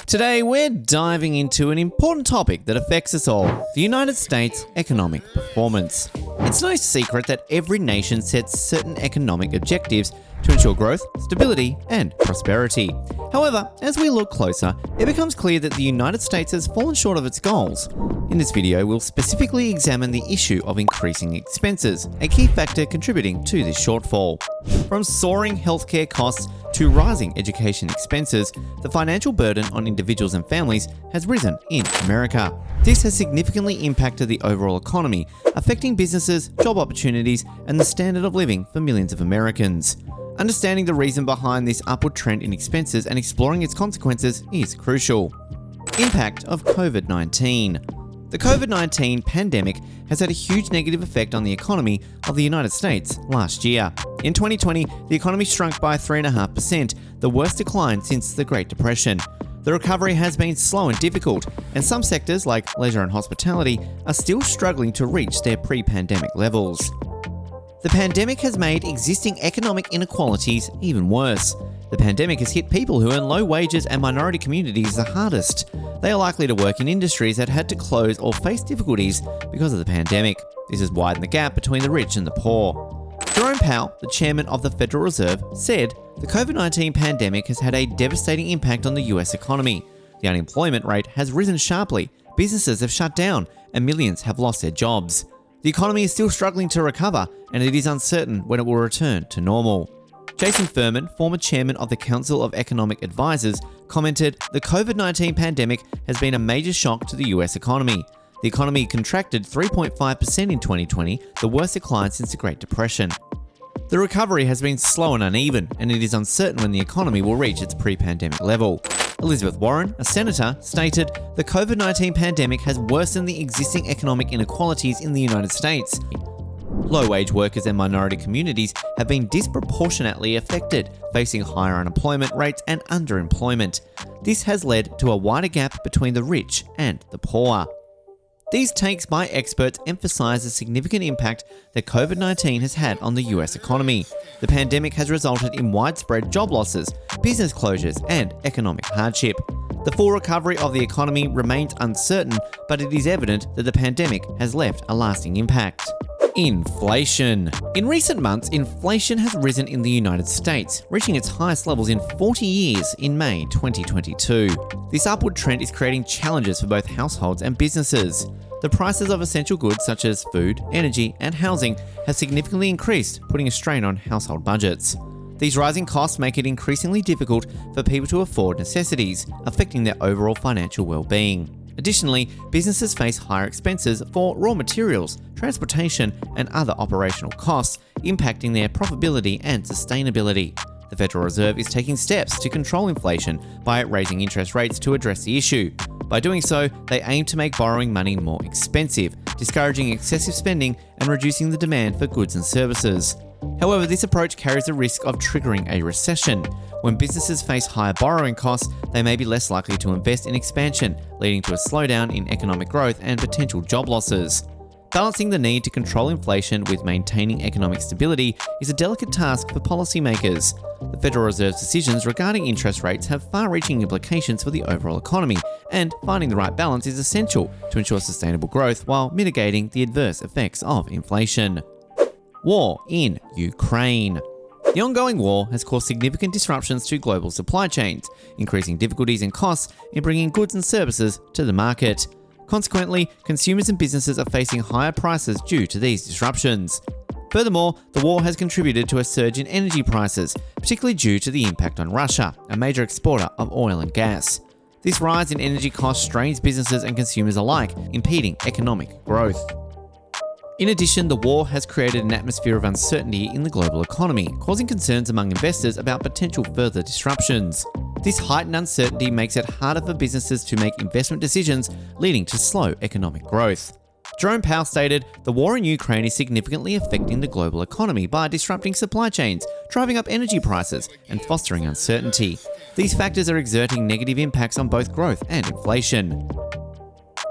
Today, we're diving into an important topic that affects us all, the United States' economic performance. It's no secret that every nation sets certain economic objectives to ensure growth, stability, and prosperity. However, as we look closer, it becomes clear that the United States has fallen short of its goals. In this video, we'll specifically examine the issue of increasing expenses, a key factor contributing to this shortfall. From soaring healthcare costs to rising education expenses, the financial burden on individuals and families has risen in America. This has significantly impacted the overall economy, affecting businesses, job opportunities, and the standard of living for millions of Americans. Understanding the reason behind this upward trend in expenses and exploring its consequences is crucial. Impact of COVID-19. The COVID-19 pandemic has had a huge negative effect on the economy of the United States last year. In 2020, the economy shrunk by 3.5%, the worst decline since the Great Depression. The recovery has been slow and difficult, and some sectors like leisure and hospitality are still struggling to reach their pre-pandemic levels. The pandemic has made existing economic inequalities even worse. The pandemic has hit people who earn low wages and minority communities the hardest. They are likely to work in industries that had to close or face difficulties because of the pandemic. This has widened the gap between the rich and the poor. Jerome Powell, the chairman of the Federal Reserve, said, "The COVID-19 pandemic has had a devastating impact on the US economy. The unemployment rate has risen sharply, businesses have shut down, and millions have lost their jobs. The economy is still struggling to recover, and it is uncertain when it will return to normal." Jason Furman, former chairman of the Council of Economic Advisors, commented, "The COVID-19 pandemic has been a major shock to the US economy. The economy contracted 3.5% in 2020, the worst decline since the Great Depression. The recovery has been slow and uneven, and it is uncertain when the economy will reach its pre-pandemic level." Elizabeth Warren, a senator, stated, "The COVID-19 pandemic has worsened the existing economic inequalities in the United States. Low-wage workers and minority communities have been disproportionately affected, facing higher unemployment rates and underemployment. This has led to a wider gap between the rich and the poor." These takes by experts emphasize the significant impact that COVID-19 has had on the US economy. The pandemic has resulted in widespread job losses, business closures, and economic hardship. The full recovery of the economy remains uncertain, but it is evident that the pandemic has left a lasting impact. Inflation. In recent months, inflation has risen in the United States, reaching its highest levels in 40 years in May 2022. This upward trend is creating challenges for both households and businesses. The prices of essential goods such as food, energy, and housing have significantly increased, putting a strain on household budgets. These rising costs make it increasingly difficult for people to afford necessities, affecting their overall financial well-being. Additionally, businesses face higher expenses for raw materials, transportation, and other operational costs, impacting their profitability and sustainability. The Federal Reserve is taking steps to control inflation by raising interest rates to address the issue. By doing so, they aim to make borrowing money more expensive, discouraging excessive spending and reducing the demand for goods and services. However, this approach carries the risk of triggering a recession. When businesses face higher borrowing costs, they may be less likely to invest in expansion, leading to a slowdown in economic growth and potential job losses. Balancing the need to control inflation with maintaining economic stability is a delicate task for policymakers. The Federal Reserve's decisions regarding interest rates have far-reaching implications for the overall economy, and finding the right balance is essential to ensure sustainable growth while mitigating the adverse effects of inflation. War in Ukraine. The ongoing war has caused significant disruptions to global supply chains, increasing difficulties and costs in bringing goods and services to the market. Consequently, consumers and businesses are facing higher prices due to these disruptions. Furthermore, the war has contributed to a surge in energy prices, particularly due to the impact on Russia, a major exporter of oil and gas. This rise in energy costs strains businesses and consumers alike, impeding economic growth. In addition, the war has created an atmosphere of uncertainty in the global economy, causing concerns among investors about potential further disruptions. This heightened uncertainty makes it harder for businesses to make investment decisions, leading to slow economic growth. Jerome Powell stated, "The war in Ukraine is significantly affecting the global economy by disrupting supply chains, driving up energy prices, and fostering uncertainty. These factors are exerting negative impacts on both growth and inflation."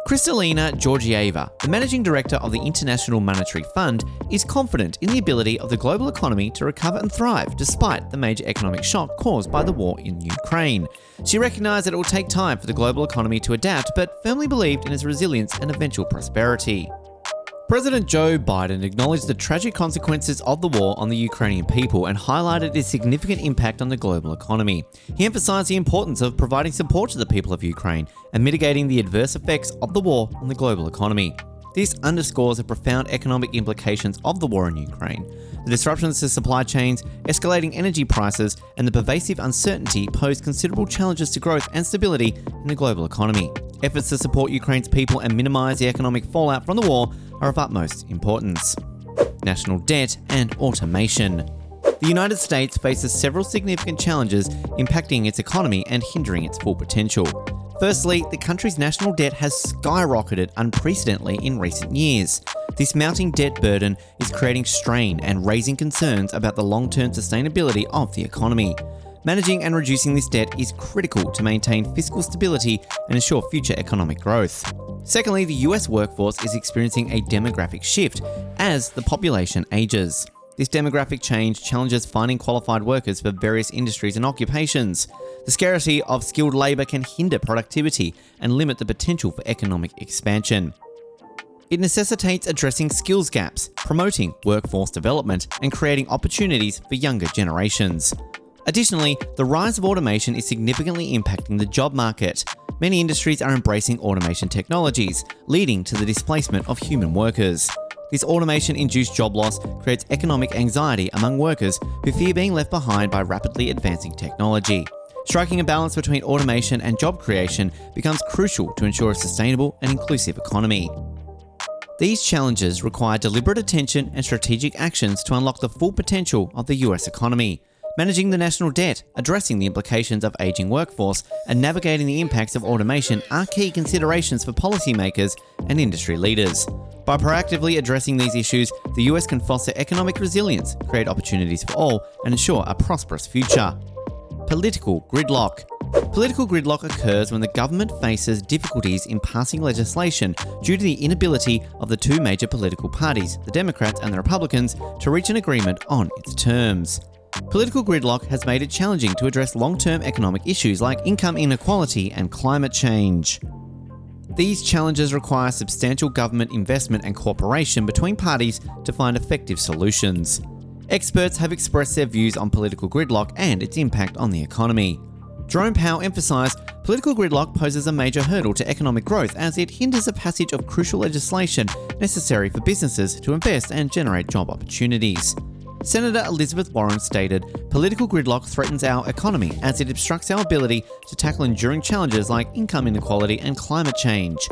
Kristalina Georgieva, the managing director of the International Monetary Fund, is confident in the ability of the global economy to recover and thrive despite the major economic shock caused by the war in Ukraine. She recognized that it will take time for the global economy to adapt, but firmly believed in its resilience and eventual prosperity. President Joe Biden acknowledged the tragic consequences of the war on the Ukrainian people and highlighted its significant impact on the global economy. He emphasized the importance of providing support to the people of Ukraine and mitigating the adverse effects of the war on the global economy. This underscores the profound economic implications of the war in Ukraine. The disruptions to supply chains, escalating energy prices, and the pervasive uncertainty pose considerable challenges to growth and stability in the global economy. Efforts to support Ukraine's people and minimize the economic fallout from the war are of utmost importance. National debt and automation. The United States faces several significant challenges impacting its economy and hindering its full potential. Firstly, the country's national debt has skyrocketed unprecedentedly in recent years. This mounting debt burden is creating strain and raising concerns about the long-term sustainability of the economy. Managing and reducing this debt is critical to maintain fiscal stability and ensure future economic growth. Secondly, the US workforce is experiencing a demographic shift as the population ages. This demographic change challenges finding qualified workers for various industries and occupations. The scarcity of skilled labor can hinder productivity and limit the potential for economic expansion. It necessitates addressing skills gaps, promoting workforce development, and creating opportunities for younger generations. Additionally, the rise of automation is significantly impacting the job market. Many industries are embracing automation technologies, leading to the displacement of human workers. This automation-induced job loss creates economic anxiety among workers who fear being left behind by rapidly advancing technology. Striking a balance between automation and job creation becomes crucial to ensure a sustainable and inclusive economy. These challenges require deliberate attention and strategic actions to unlock the full potential of the US economy. Managing the national debt, addressing the implications of aging workforce, and navigating the impacts of automation are key considerations for policymakers and industry leaders. By proactively addressing these issues, the US can foster economic resilience, create opportunities for all, and ensure a prosperous future. Political gridlock. Political gridlock occurs when the government faces difficulties in passing legislation due to the inability of the two major political parties, the Democrats and the Republicans, to reach an agreement on its terms. Political gridlock has made it challenging to address long-term economic issues like income inequality and climate change. These challenges require substantial government investment and cooperation between parties to find effective solutions. Experts have expressed their views on political gridlock and its impact on the economy. Jerome Powell emphasised political gridlock poses a major hurdle to economic growth as it hinders the passage of crucial legislation necessary for businesses to invest and generate job opportunities. Senator Elizabeth Warren stated, "Political gridlock threatens our economy as it obstructs our ability to tackle enduring challenges like income inequality and climate change."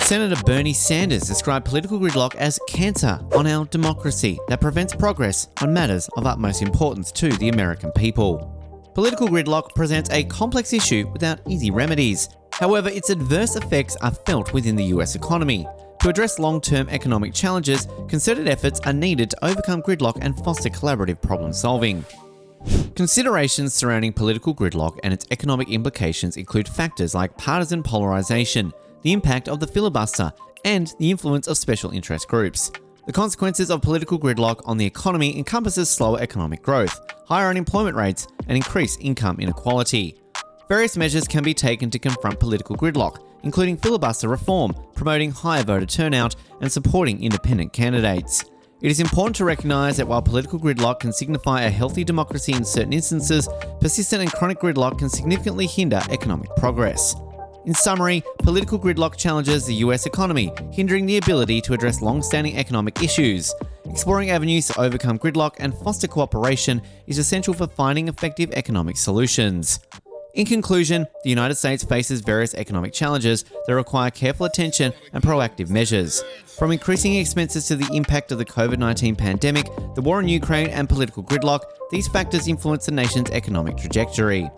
Senator Bernie Sanders described political gridlock as cancer on our democracy that prevents progress on matters of utmost importance to the American people. Political gridlock presents a complex issue without easy remedies. However, its adverse effects are felt within the US economy. To address long-term economic challenges, concerted efforts are needed to overcome gridlock and foster collaborative problem solving. Considerations surrounding political gridlock and its economic implications include factors like partisan polarization, the impact of the filibuster, and the influence of special interest groups. The consequences of political gridlock on the economy encompasses slower economic growth, higher unemployment rates, and increased income inequality. Various measures can be taken to confront political gridlock, including filibuster reform, promoting higher voter turnout, and supporting independent candidates. It is important to recognise that while political gridlock can signify a healthy democracy in certain instances, persistent and chronic gridlock can significantly hinder economic progress. In summary, political gridlock challenges the US economy, hindering the ability to address long-standing economic issues. Exploring avenues to overcome gridlock and foster cooperation is essential for finding effective economic solutions. In conclusion, the United States faces various economic challenges that require careful attention and proactive measures. From increasing expenses to the impact of the COVID-19 pandemic, the war in Ukraine, and political gridlock, these factors influence the nation's economic trajectory.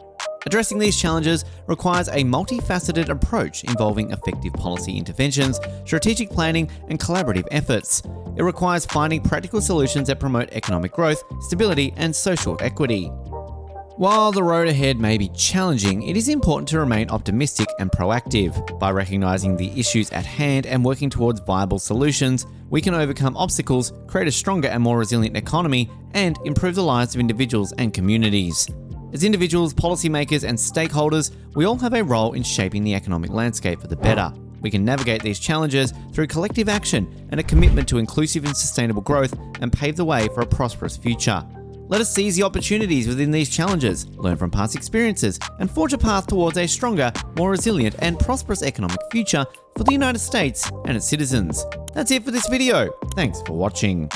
Addressing these challenges requires a multifaceted approach involving effective policy interventions, strategic planning, and collaborative efforts. It requires finding practical solutions that promote economic growth, stability, and social equity. While the road ahead may be challenging, it is important to remain optimistic and proactive. By recognizing the issues at hand and working towards viable solutions, we can overcome obstacles, create a stronger and more resilient economy, and improve the lives of individuals and communities. As individuals, policymakers, and stakeholders, we all have a role in shaping the economic landscape for the better. We can navigate these challenges through collective action and a commitment to inclusive and sustainable growth and pave the way for a prosperous future. Let us seize the opportunities within these challenges, learn from past experiences, and forge a path towards a stronger, more resilient, and prosperous economic future for the United States and its citizens. That's it for this video. Thanks for watching.